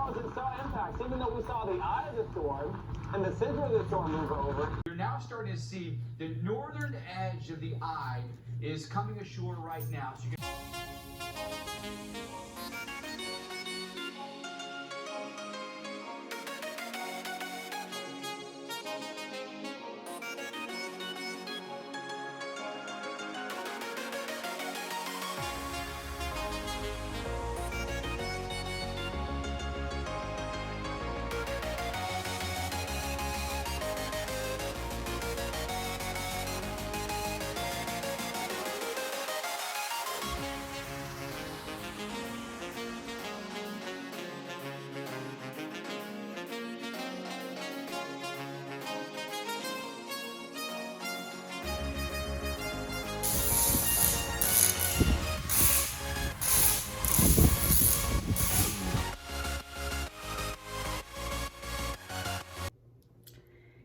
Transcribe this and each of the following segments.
Charles, it saw impacts. Even though we saw the eye of the storm and the center of the storm move over. You're now starting to see the northern edge of the eye is coming ashore right now. So you can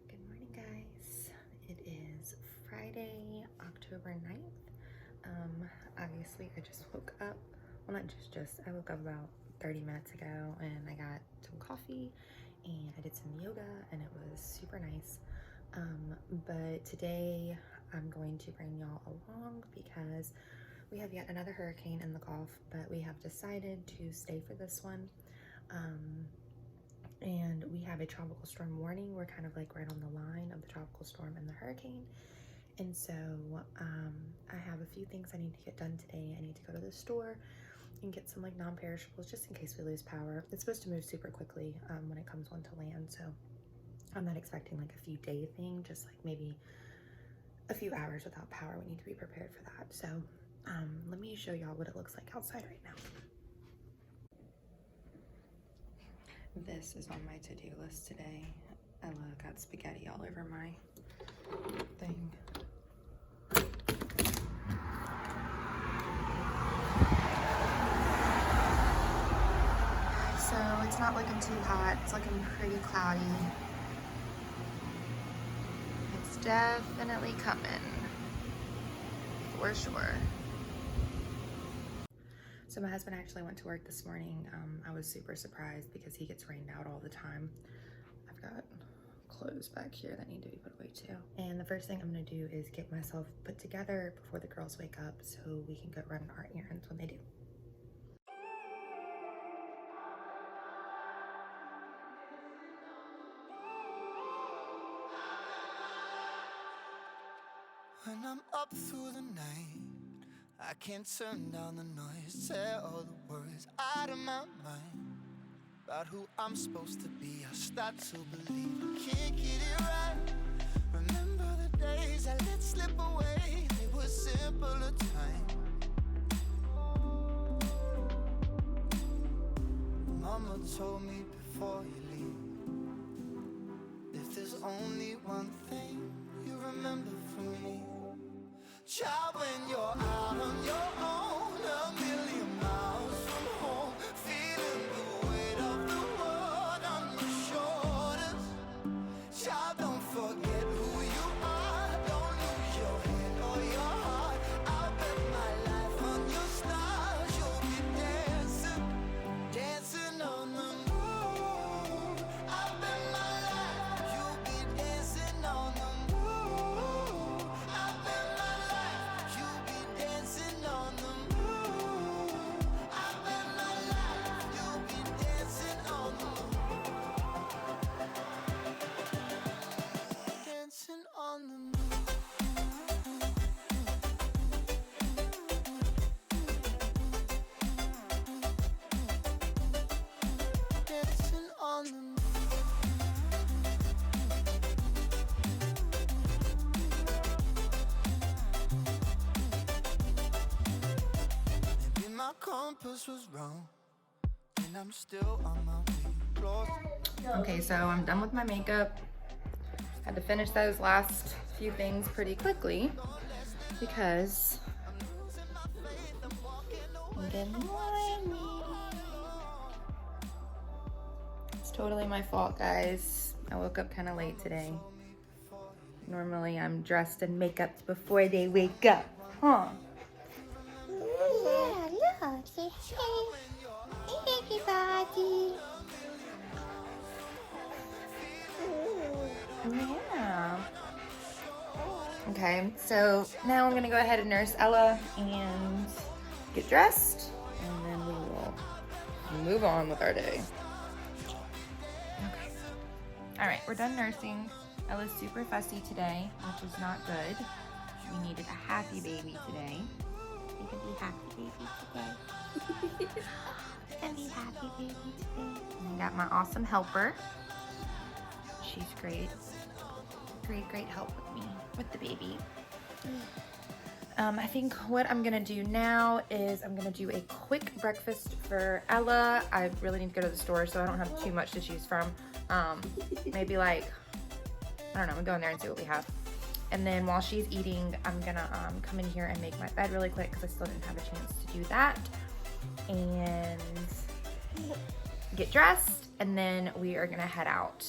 Good morning, guys. It is Friday, October 9th. Obviously I just woke up. Well, not just, I woke up about 30 minutes ago and I got some coffee and I did some yoga and it was super nice. But today I'm going to bring y'all along because we have yet another hurricane in the Gulf, but we have decided to stay for this one. And we have a tropical storm warning. We're kind of like right on the line of the tropical storm and the hurricane. And so I have a few things I need to get done today. I need to go to the store and get some like non-perishables just in case we lose power. It's supposed to move super quickly when it comes onto land. So I'm not expecting like a few day thing, just like maybe a few hours without power. We need to be prepared for that. So let me show y'all what it looks like outside right now. This is on my to-do list today. I got spaghetti all over my thing. So it's not looking too hot. It's looking pretty cloudy. It's definitely coming, for sure. So my husband actually went to work this morning. I was super surprised because he gets rained out all the time. I've got clothes back here that need to be put away too. And the first thing I'm gonna do is get myself put together before the girls wake up so we can go run our errands when they do. When I'm up through the night, I can't turn down the noise, tear all the worries out of my mind. About who I'm supposed to be, I start to believe I can't get it right. Remember the days I let slip away, they were simpler times. Mama told me before you leave, if there's only one thing you remember from me, child, when you're out on your own, a million miles from home, feeling the weight of the world on your shoulders. Child, don't forget who you are, don't lose your head or your heart. I'll bet my life on your stars, you'll be dancing, dancing on the moon. I'll bet my life, you'll be dancing on the moon. I'll bet my life, you'll be dancing on the moon. I'll bet my life, you'll be dancing on the moon. Dancing on the moon. Dancing on the moon. Maybe my compass was wrong, and I'm still on my way. Lost. Okay, so I'm done with my makeup. Had to finish those last few things pretty quickly because I'm getting whiny. It's totally my fault, guys. I woke up kind of late today. Normally I'm dressed in makeup before they wake up, huh? Yeah, look, say hey. Hey, everybody. Okay, so now I'm gonna go ahead and nurse Ella and get dressed, and then we will move on with our day. Okay. All right, we're done nursing. Ella's super fussy today, which is not good. We needed a happy baby today. You can be happy baby today. Can be happy baby today. And I got my awesome helper. She's great. Great help with me, with the baby. I think what I'm gonna do now is I'm gonna do a quick breakfast for Ella. I really need to go to the store, so I don't have too much to choose from. Maybe like, I don't know, I'm going there and see what we have. And then while she's eating, I'm gonna come in here and make my bed really quick because I still didn't have a chance to do that. And get dressed, and then we are gonna head out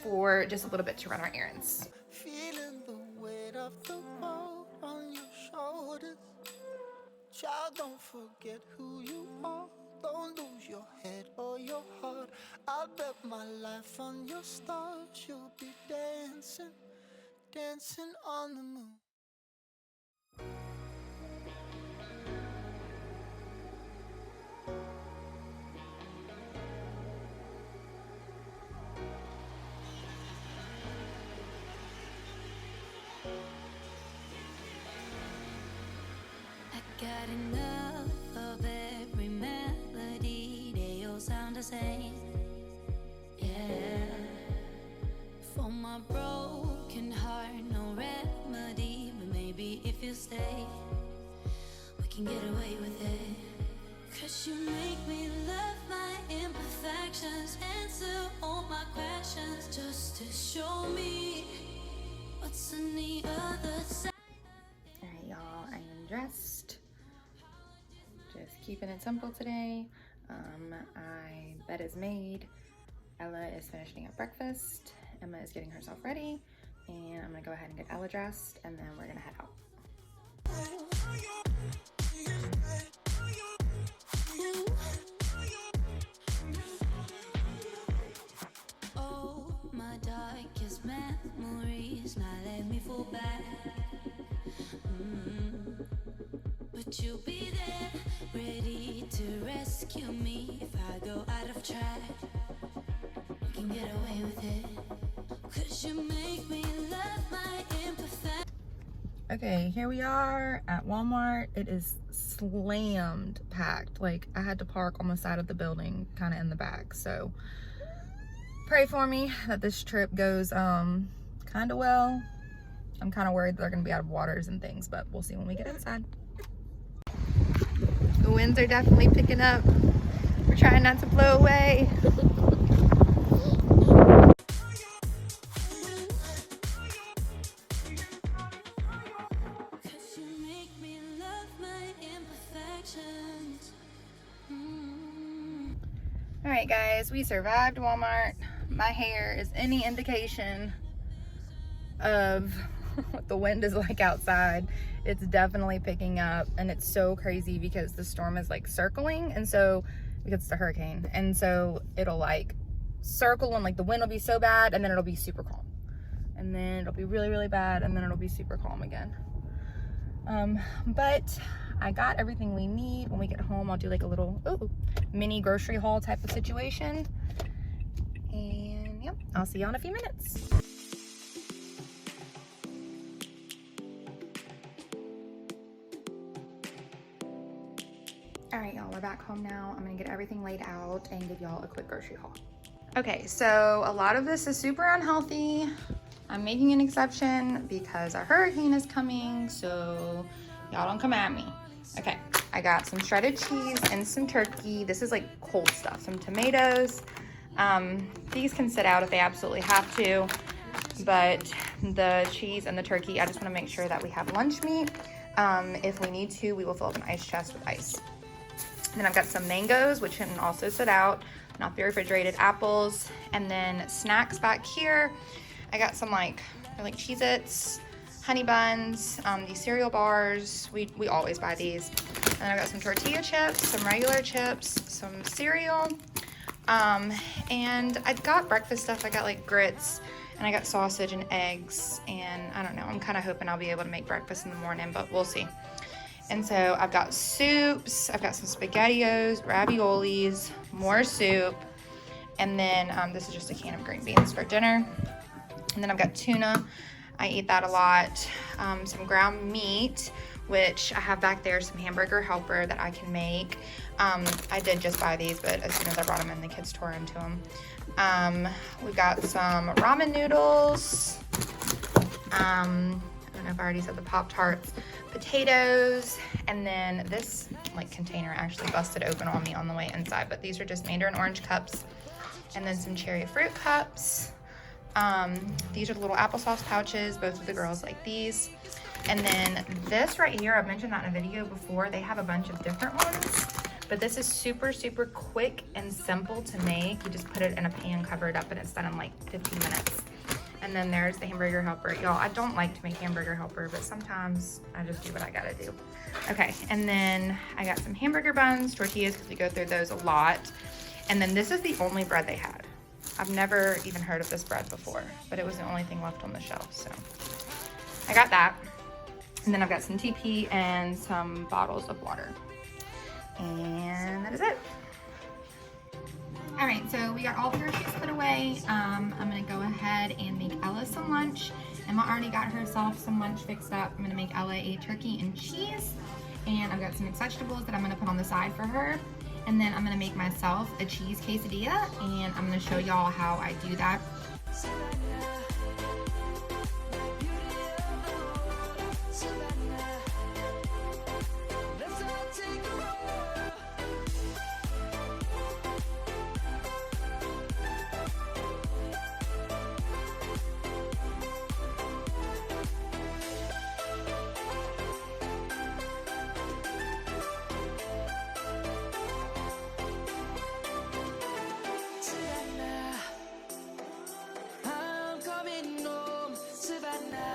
for just a little bit to run our errands. Feeling the weight of the world on your shoulders. Child, don't forget who you are. Don't lose your head or your heart. I'll bet my life on your stars. You'll be dancing, dancing on the moon. Got enough of every melody, they all sound the same. Yeah, for my broken heart, no remedy. But maybe if you stay, we can get away with it. 'Cause you make me love my imperfections, answer all my questions, just to show me what's on the other side. Alright, y'all, I am dressed. Just keeping it simple today. Bed is made. Ella is finishing up breakfast. Emma is getting herself ready. And I'm gonna go ahead and get Ella dressed, and then we're gonna head out. Oh, my darkest memories, now let me fall back. But you'll be there, ready to rescue me if I go out of track. You can get away with it, 'cause you make me love my imperfect. Okay, here we are at Walmart. It is slammed packed. Like, I had to park on the side of the building, kind of in the back. So pray for me that this trip goes kind of well. I'm kind of worried that they're gonna be out of waters and things, but we'll see when we get inside. The winds are definitely picking up. We're trying not to blow away. All right, guys, we survived Walmart. My hair is any indication of what the wind is like outside. It's definitely picking up, and it's so crazy because the storm is like circling, and so because it's a hurricane, and so it'll like circle, and like the wind will be so bad, and then it'll be super calm, and then it'll be really bad, and then it'll be super calm again. But I got everything we need. When we get home, I'll do like a little mini grocery haul type of situation, and yep, I'll see y'all in a few minutes. All right, y'all, we're back home now. I'm gonna get everything laid out and give y'all a quick grocery haul. Okay, so a lot of this is super unhealthy. I'm making an exception because a hurricane is coming, so y'all don't come at me. Okay, I got some shredded cheese and some turkey. This is like cold stuff, some tomatoes. These can sit out if they absolutely have to, but the cheese and the turkey, I just wanna make sure that we have lunch meat. If we need to, we will fill up an ice chest with ice. Then I've got some mangoes, which can also sit out, not be refrigerated, apples, and then snacks back here. I got some like Cheez-Its, honey buns, these cereal bars. We always buy these. And I've got some tortilla chips, some regular chips, some cereal, and I've got breakfast stuff. I got like grits And I got sausage and eggs, and I don't know, I'm kind of hoping I'll be able to make breakfast in the morning, but we'll see. And so I've got soups, I've got some SpaghettiOs, raviolis, more soup, and then this is just a can of green beans for dinner. And then I've got tuna, I eat that a lot, some ground meat, which I have back there, some hamburger helper that I can make. I did just buy these, but as soon as I brought them in, the kids tore into them. We've got some ramen noodles. I don't know if I already said the Pop-Tarts, potatoes, and then this like container actually busted open on me on the way inside, but these are just mandarin orange cups, and then some cherry fruit cups. These are the little applesauce pouches. Both of the girls like these. And then this right here, I've mentioned that in a video before. They have a bunch of different ones, but this is super, super quick and simple to make. You just put it in a pan, cover it up, and it's done in like 15 minutes. And then there's the hamburger helper. Y'all, I don't like to make hamburger helper, but sometimes I just do what I gotta do. Okay, and then I got some hamburger buns, tortillas, because we go through those a lot. And then this is the only bread they had. I've never even heard of this bread before, but it was the only thing left on the shelf, so I got that. And then I've got some TP and some bottles of water. And that is it. All right, so we got all the groceries put away. I'm gonna go ahead and make Ella some lunch. Emma already got herself some lunch fixed up. I'm gonna make Ella a turkey and cheese. And I've got some mixed vegetables that I'm gonna put on the side for her. And then I'm gonna make myself a cheese quesadilla, and I'm gonna show y'all how I do that.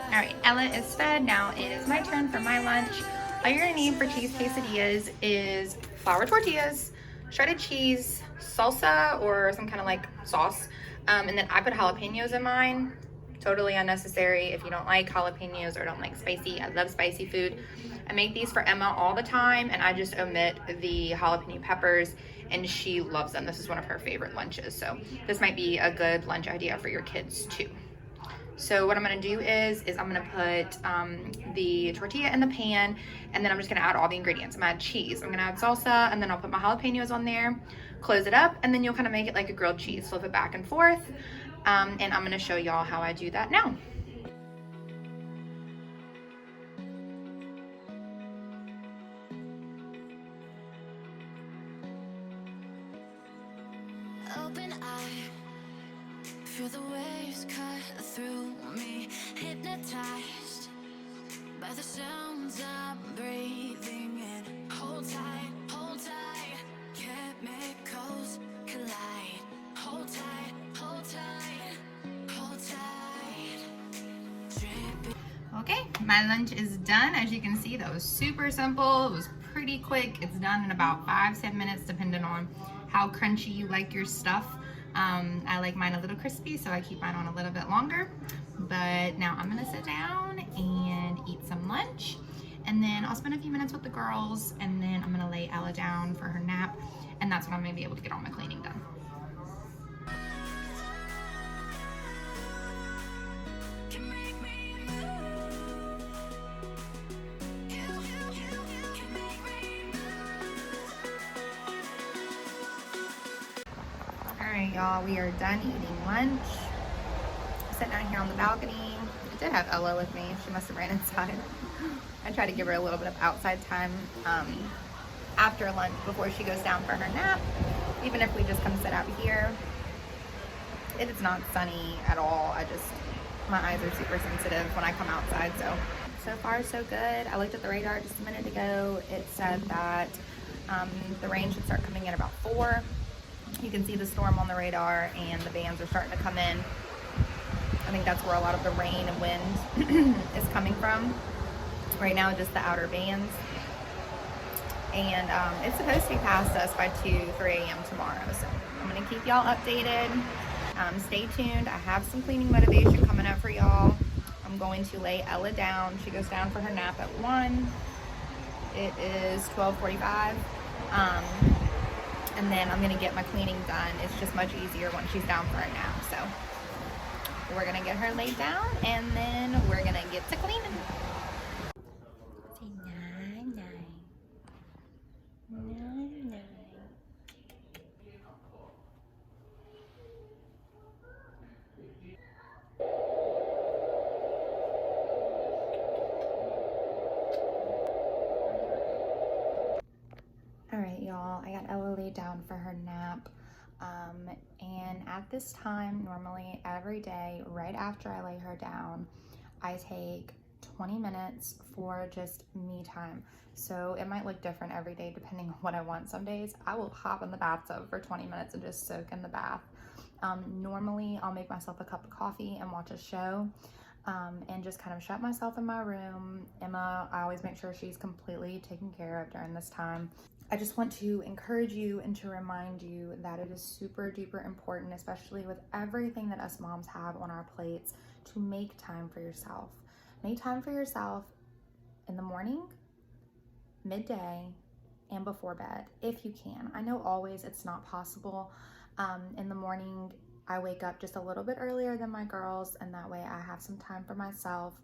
All right, Ella is fed. Now it is my turn for my lunch. All you're gonna need for cheese quesadillas is flour tortillas, shredded cheese, salsa or some kind of like sauce, and then I put jalapenos in mine. Totally unnecessary if you don't like jalapenos or don't like spicy. I love spicy food. I make these for Emma all the time, and I just omit the jalapeno peppers, and she loves them. This is one of her favorite lunches, so this might be a good lunch idea for your kids too. So what I'm gonna do is I'm gonna put the tortilla in the pan, and then I'm just gonna add all the ingredients. I'm gonna add cheese, I'm gonna add salsa, and then I'll put my jalapenos on there, close it up, and then you'll kind of make it like a grilled cheese. Flip it back and forth, and I'm gonna show y'all how I do that now. Open eye, feel the waves cut through me, hypnotized by the sounds I'm breathing in. Hold tight, chemicals collide. Hold tight, hold tight, hold tight. Dripping. Okay, my lunch is done. As you can see, that was super simple. It was pretty quick. It's done in about 5-7 minutes, depending on how crunchy you like your stuff. I like mine a little crispy, so I keep mine on a little bit longer. But now I'm gonna sit down and eat some lunch, and then I'll spend a few minutes with the girls, and then I'm gonna lay Ella down for her nap, and that's when I'm gonna be able to get all my cleaning done. Can make me move. You can make me move. All right, y'all, we are done eating lunch. Sitting out here on the balcony. I did have Ella with me. She must have ran inside. I try to give her a little bit of outside time after lunch before she goes down for her nap, even if we just come sit out here. It is not sunny at all. My eyes are super sensitive when I come outside, so far so good. I looked at the radar just a minute ago. It said that the rain should start coming in about 4. You can see the storm on the radar, and the bands are starting to come in. I think that's where a lot of the rain and wind is coming from. Right now, just the outer bands. And it's supposed to be past us by 2-3 a.m. tomorrow. So I'm gonna keep y'all updated. Stay tuned. I have some cleaning motivation coming up for y'all. I'm going to lay Ella down. She goes down for her nap at 1. It is 12:45. And then I'm gonna get my cleaning done. It's just much easier when she's down for a nap. So we're gonna get her laid down and then we're gonna get to cleaning. Say nine, nine. Nine, nine. All right, y'all, I got Ella laid down for her nap. And at this time, normally every day, right after I lay her down, I take 20 minutes for just me time. So it might look different every day depending on what I want. Some days I will hop in the bathtub for 20 minutes and just soak in the bath. Normally I'll make myself a cup of coffee and watch a show. And just kind of shut myself in my room. Emma, I always make sure she's completely taken care of during this time. I just want to encourage you and to remind you that it is super duper important, especially with everything that us moms have on our plates, to make time for yourself. Make time for yourself in the morning, midday, and before bed, if you can. I know always it's not possible. In the morning, I wake up just a little bit earlier than my girls, and that way I have some time for myself.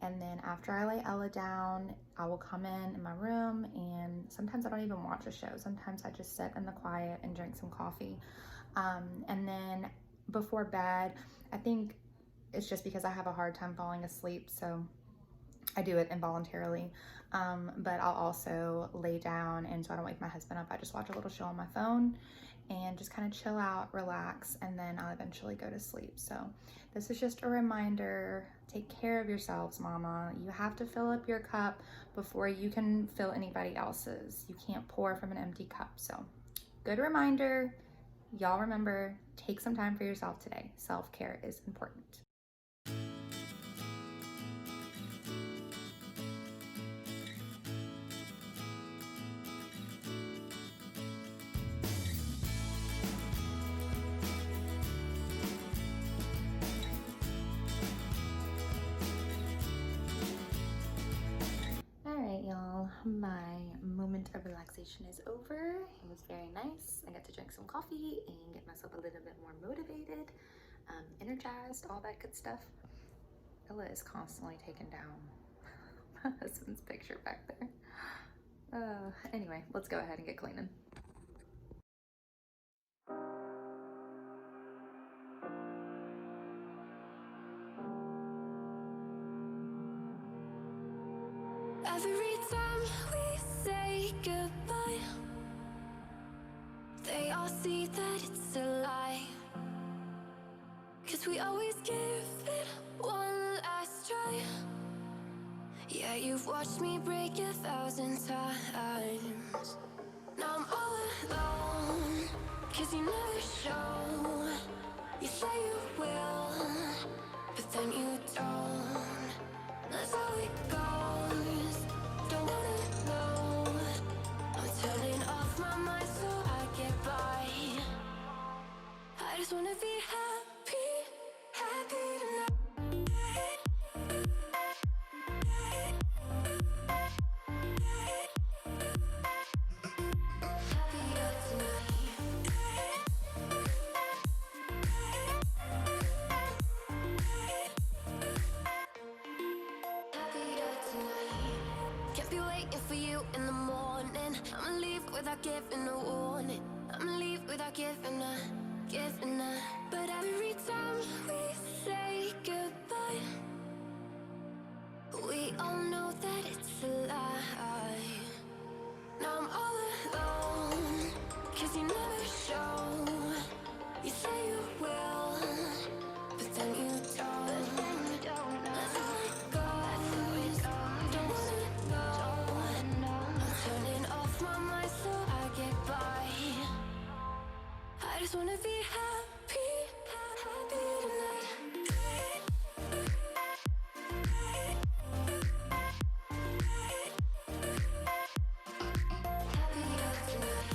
And then after I lay Ella down, I will come in my room, and sometimes I don't even watch a show. Sometimes I just sit in the quiet and drink some coffee. And then before bed, I think it's just because I have a hard time falling asleep, so I do it involuntarily. But I'll also lay down, and so I don't wake my husband up, I just watch a little show on my phone and just kind of chill out, relax, and then I'll eventually go to sleep. So this is just a reminder, take care of yourselves, mama. You have to fill up your cup before you can fill anybody else's. You can't pour from an empty cup. So good reminder. Y'all remember, take some time for yourself today. Self-care is important. Y'all, my moment of relaxation is over. It was very nice. I got to drink some coffee and get myself a little bit more motivated, energized, all that good stuff. Ella is constantly taking down my husband's picture back there. Anyway, let's go ahead and get cleaning. Every time we say goodbye, they all see that it's a lie. 'Cause we always give it one last try. Yeah, you've watched me break 1,000 times. Now I'm all alone, 'cause you never show. You say you will, but then you don't. That's how it goes. Don't wanna know. I'm turning off my mind so I get by. I just wanna be happy, happy tonight. Happier tonight. Happier tonight. Can't be waiting for you in the morning. I'ma leave without giving a warning. I'ma leave without giving a. But every time we say goodbye, we all know that it's a lie. Now I'm all alone, 'cause you never show. You say you will, but then you don't. That's how it goes. Don't wanna know. I'm turning off my mind so I get by. I just wanna be happy, happy tonight. Happier tonight.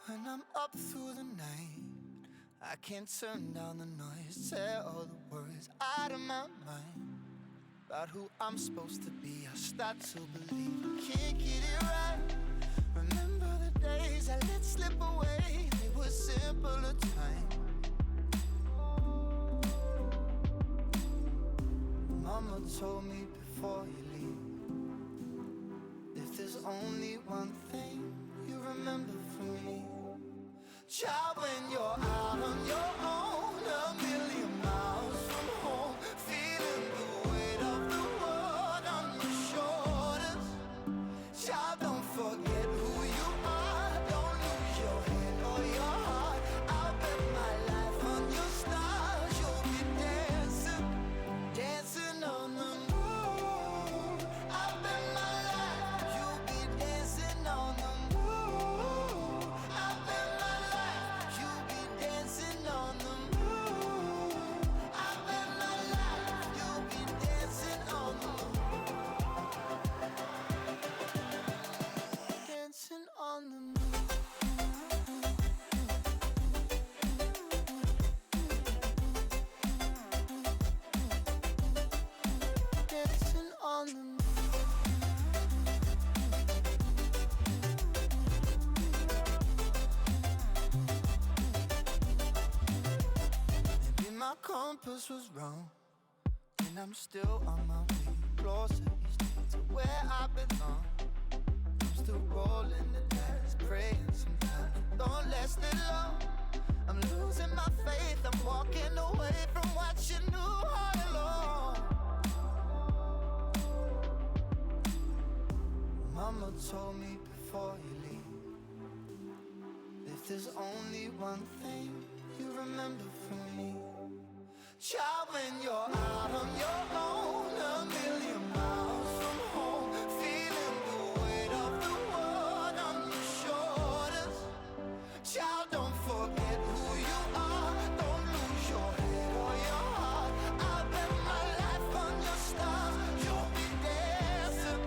When I'm up through the night, I can't turn down the noise, tear all the worries out of my mind. About who I'm supposed to be, I start to believe I can't get it right. Remember the days I let slip away, they were simpler times. Mama told me before you leave, if there's only one thing you remember from me, child, when you're out on your own, a million miles from home, feeling the weight of the world on your shoulders. Child, don't forget who you are, don't lose your head or your heart. I'll bet my life on your stars, you'll be dancing, dancing on the moon. I'll bet my life, you'll be dancing on the moon. I'll bet my life, you'll be dancing on the moon. I'll bet my life, you'll be dancing on the moon. Dancing on the moon. Dancing on the moon. Maybe my compass was wrong, and I'm still on my way closer each day to where I belong. I'm still rolling the dice, praying sometimes it don't last it long. I'm losing my faith, I'm walking away from what you knew all along. Mama told me before you leave, if there's only one thing you remember from me, child, when you're out on your own, a million miles from home, feeling the weight of the world on your shoulders. Child, don't forget who you are, don't lose your head or your heart. I'll bet my life on your stars, you'll be dancing,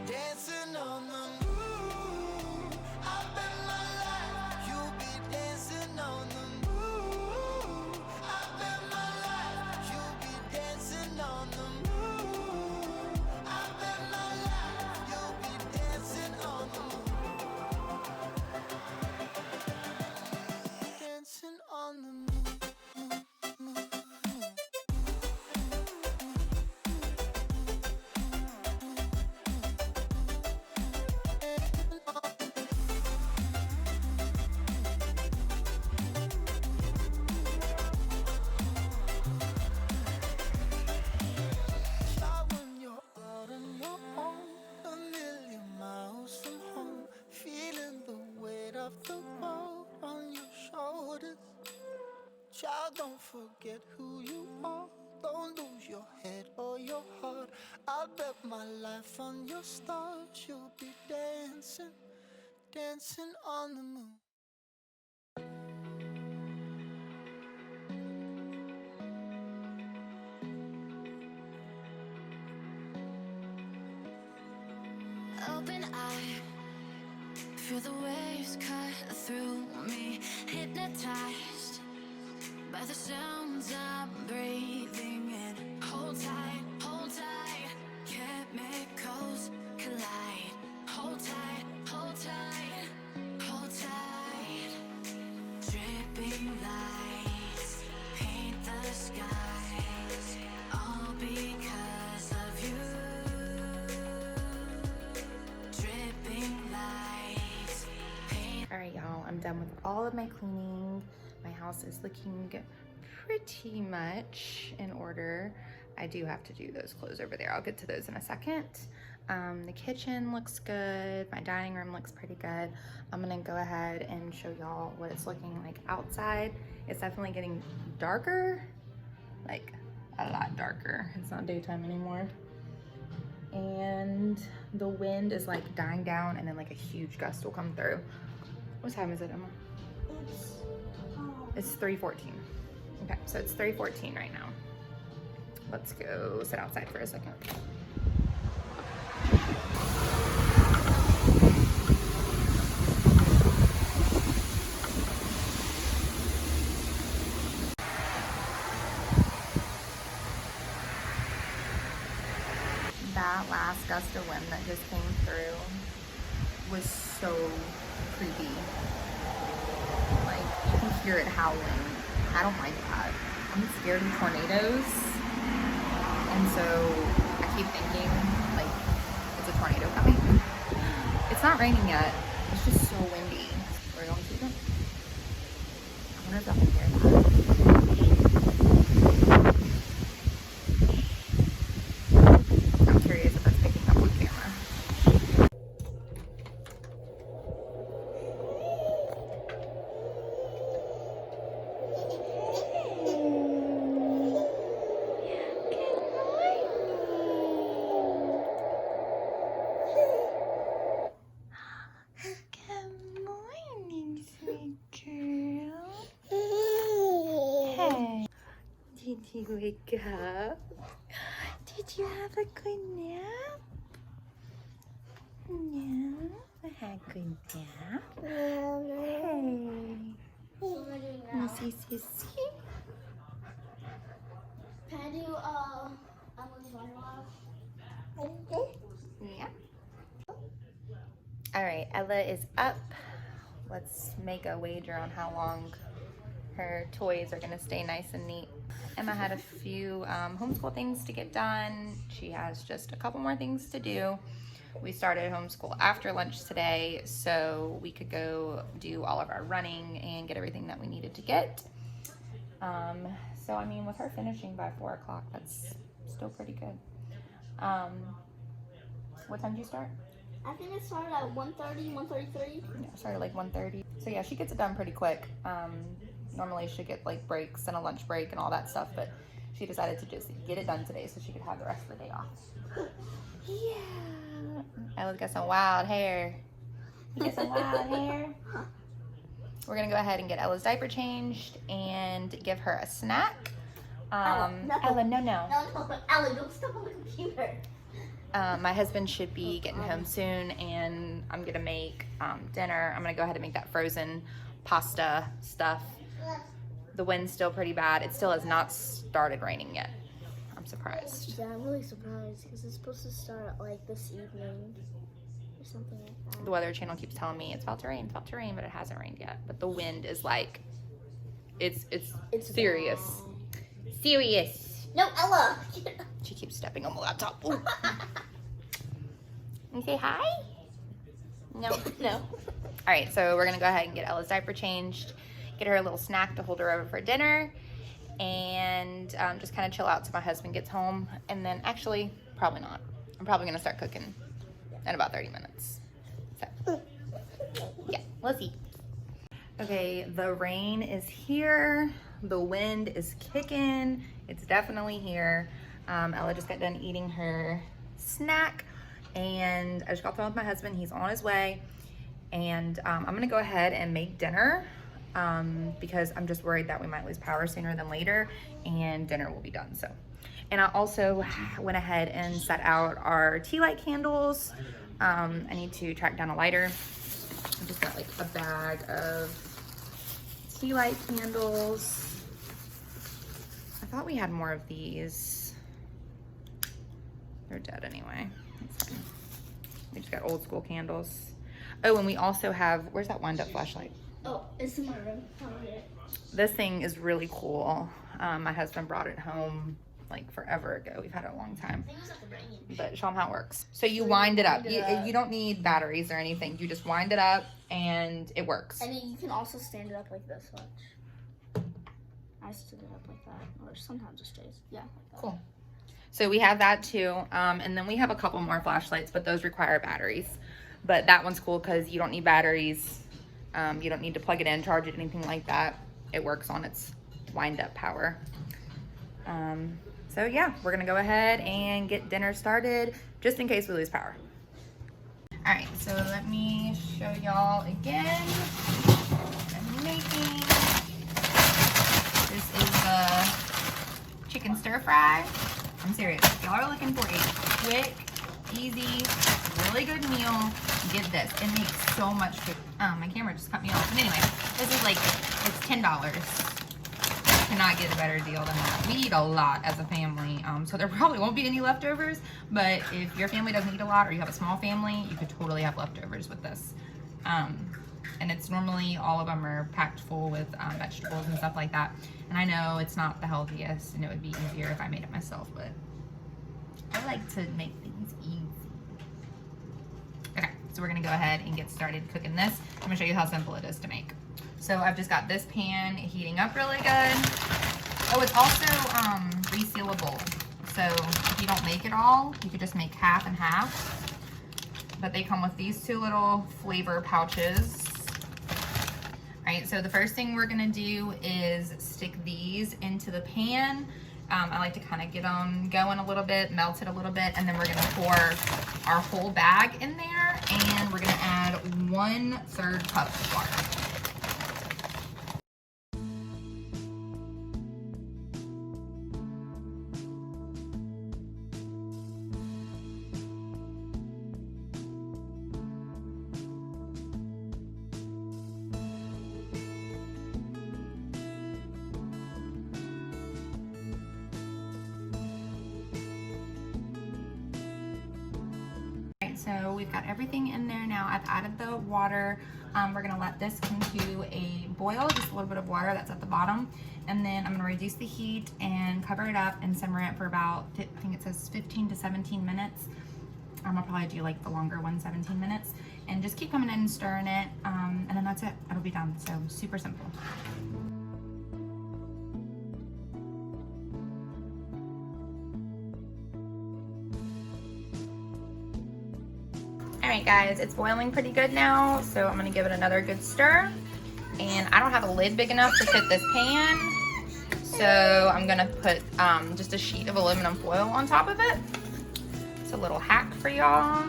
dancing on the moon. I'll bet my life, you'll be dancing on the moon. I'll bet my life, you'll be dancing on the moon. I'll bet my life, you'll be dancing on the moon. Dancing on the moon. Child, when you're out on your own, a million miles from home, feeling the weight of the world on your shoulders. Child, don't forget who you are, don't lose your head or your heart. I'll bet my life on your stars, you'll be dancing, dancing on the moon. Open eye, feel the waves cut through me, hypnotized by the sounds I'm breathing in. Hold tight, chemicals collide. Hold tight, hold tight, hold tight. Dripping lights paint the skies, all because of you. Dripping lights paint. All right, y'all, I'm done with all of my cleaning. My house is looking pretty much in order. I do have to do those clothes over there. I'll get to those in a second. The kitchen looks good. My dining room looks pretty good. I'm gonna go ahead and show y'all what it's looking like outside. It's definitely getting darker, like a lot darker. It's not daytime anymore. And the wind is like dying down, and then like a huge gust will come through. What time is it, Emma? It's 3:14. Okay, so it's 3:14 right now. Let's go sit outside for a second. gust of wind that just came through was so creepy. Like, you can hear it howling. I don't like that. I'm scared of tornadoes. And so I keep thinking, like, it's a tornado coming. It's not raining yet. It's just so windy. We're going to keep it. I wonder if I can hear that. I'm curious if that's picking up on camera. Good morning, sweet girl. Hey. Did you wake up? Did you have a good nap? No, I had a good nap. Hey. Missy sissy. Can I do Emily's monologue? Yeah. All right, Ella is up. Let's make a wager on how long her toys are gonna stay nice and neat. Emma had a few homeschool things to get done. She has just a couple more things to do. We started homeschool after lunch today, so we could go do all of our running and get everything that we needed to get. So I mean, with her finishing by 4 o'clock, that's still pretty good. What time did you start? I think it started at 1:30, 1:33. Yeah, started like 1:30. So yeah, she gets it done pretty quick. Normally she'd get like breaks and a lunch break and all that stuff, but she decided to just get it done today so she could have the rest of the day off. Yeah. Ella's got some wild hair. You get some wild hair? We're gonna go ahead and get Ella's diaper changed and give her a snack. Ella, no. Ella, no. No, Ellie, don't step on the computer. My husband should be getting home soon, and I'm gonna make dinner. I'm gonna go ahead and make that frozen pasta stuff. The wind's still pretty bad. It still has not started raining yet. I'm surprised. Yeah, I'm really surprised because it's supposed to start like this evening or something like that. The Weather Channel keeps telling me it's about to rain, but it hasn't rained yet. But the wind is like, it's serious. Bad. Serious. No, Ella. She keeps stepping on the laptop. Ooh. You say hi? No. No. All right, so we're gonna go ahead and get Ella's diaper changed, get her a little snack to hold her over for dinner, and just kind of chill out till my husband gets home. And then actually, probably not. I'm probably gonna start cooking in about 30 minutes. So, yeah, let's see. Okay, the rain is here. The wind is kicking. It's definitely here. Ella just got done eating her snack, and I just got done with my husband. He's on his way, and I'm gonna go ahead and make dinner because I'm just worried that we might lose power sooner than later, and dinner will be done. So, and I also went ahead and set out our tea light candles. I need to track down a lighter. I just got like a bag of tea light candles. I thought we had more of these. They're dead anyway. That's fine. We just got old school candles. Oh, and we also have, where's that wind up flashlight? Oh, it's in my room. Found it. This thing is really cool. My husband brought it home like forever ago. We've had it a long time. I think it was at the brain. But show them how it works. So you wind it up. You don't need batteries or anything. You just wind it up and it works. I mean, you can also stand it up like this. Watch. I stood it up like that, or sometimes it stays. Yeah. Like that. Cool. So we have that too. And then we have a couple more flashlights, but those require batteries. But that one's cool because you don't need batteries. You don't need to plug it in, charge it, anything like that. It works on its wind up power. So yeah, we're gonna go ahead and get dinner started just in case we lose power. All right, so let me show y'all again what I'm making. This is the chicken stir fry. I'm serious, if y'all are looking for a quick, easy, really good meal, get this. It makes so much food. My camera just cut me off. But anyway, this is like, it's $10. $10 cannot get a better deal than that. We eat a lot as a family, so there probably won't be any leftovers, but if your family doesn't eat a lot or you have a small family, you could totally have leftovers with this. And it's normally, all of them are packed full with vegetables and stuff like that. And I know it's not the healthiest, and it would be easier if I made it myself, but I like to make things easy. Okay, so we're gonna go ahead and get started cooking this. I'm gonna show you how simple it is to make. So I've just got this pan heating up really good. Oh, it's also resealable. So if you don't make it all, you could just make half and half. But they come with these two little flavor pouches. All right, so the first thing we're gonna do is stick these into the pan. I like to kind of get them going a little bit, melt it a little bit, and then we're gonna pour our whole bag in there, and we're gonna add 1/3 cup of water. So we've got everything in there now. I've added the water. We're gonna let this come to a boil, just a little bit of water that's at the bottom. And then I'm gonna reduce the heat and cover it up and simmer it for about, I think it says 15 to 17 minutes. I'll probably do like the longer one, 17 minutes. And just keep coming in and stirring it. And then that's it, it'll be done. So super simple. All right guys, it's boiling pretty good now, so I'm gonna give it another good stir. And I don't have a lid big enough to fit this pan, so I'm gonna put just a sheet of aluminum foil on top of it. It's a little hack for y'all.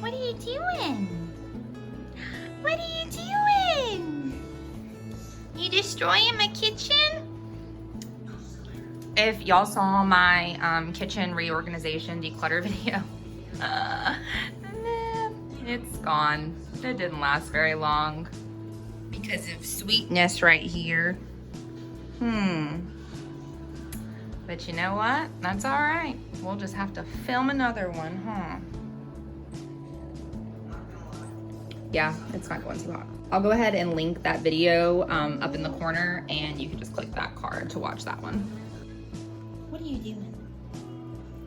What are you doing? What are you doing? You destroying my kitchen? If y'all saw my kitchen reorganization declutter video, it's gone. It didn't last very long because of sweetness right here. But you know what? That's all right. We'll just have to film another one, huh? Yeah, it's not going too hot. I'll go ahead and link that video up in the corner, and you can just click that card to watch that one. What are you doing?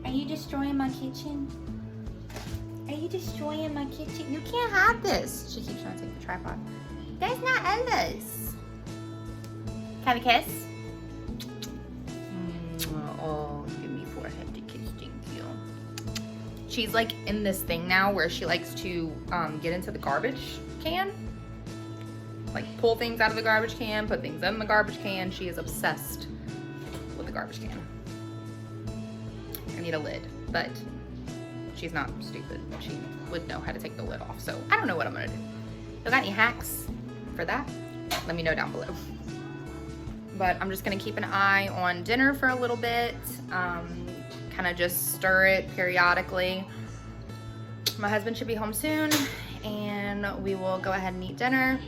Are you destroying my kitchen? Are you destroying my kitchen? You can't have this. She keeps trying to take the tripod. That's not Ella's. Have a kiss? Oh, give me forehead to kiss, thank you. She's like in this thing now where she likes to get into the garbage can. Like pull things out of the garbage can, put things in the garbage can. She is obsessed with the garbage can. I need a lid, but she's not stupid. She would know how to take the lid off. So I don't know what I'm gonna do. You got any hacks for that? Let me know down below. But I'm just gonna keep an eye on dinner for a little bit. Kind of just stir it periodically. My husband should be home soon, and we will go ahead and eat dinner.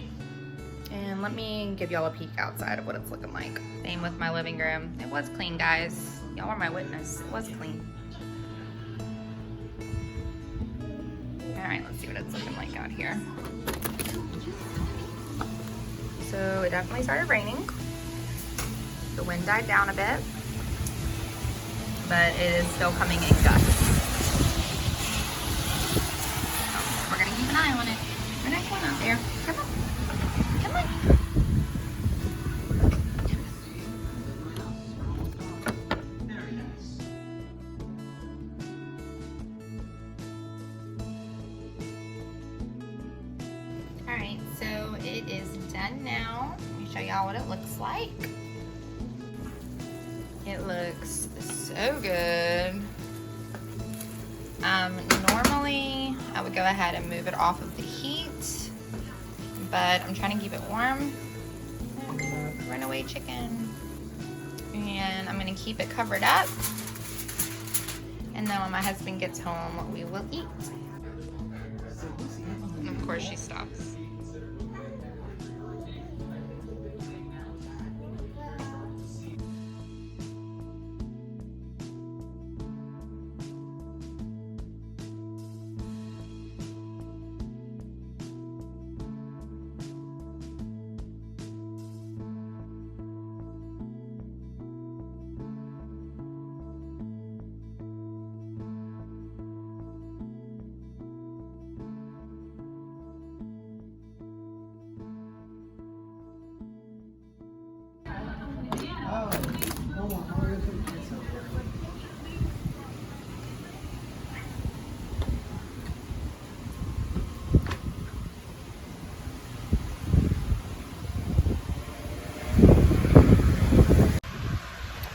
And let me give y'all a peek outside of what it's looking like. Same with my living room. It was clean, guys. Y'all are my witness. It was clean. All right, let's see what it's looking like out here. So it definitely started raining. The wind died down a bit, but it is still coming in gusts. So we're gonna keep an eye on it. We're not going out there. Come on. Come on. Very nice. All right, so it is done now. Let me show y'all what it looks like. It looks so so good. Normally I would go ahead and move it off of the heat, but I'm trying to keep it warm. Runaway chicken. And I'm gonna keep it covered up. And then when my husband gets home, we will eat. And of course she stops.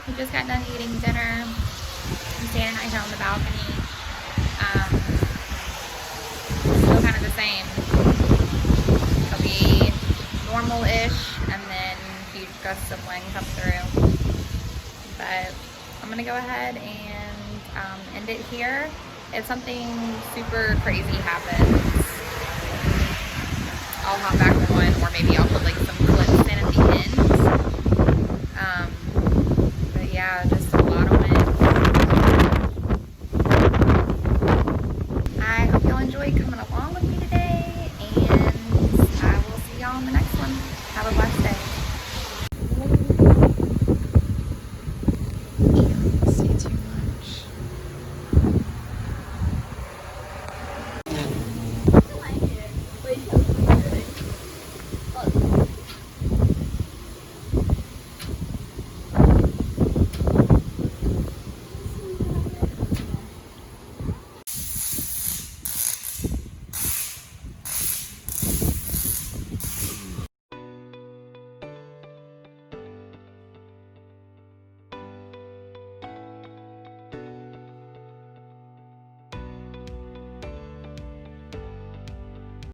We just got done eating dinner. I'm standing out here on the balcony. Still kind of the same. It'll be normal-ish, and then huge gusts of wind come through. But I'm gonna go ahead and end it here. If something super crazy happens, I'll hop back on, or maybe I'll put like some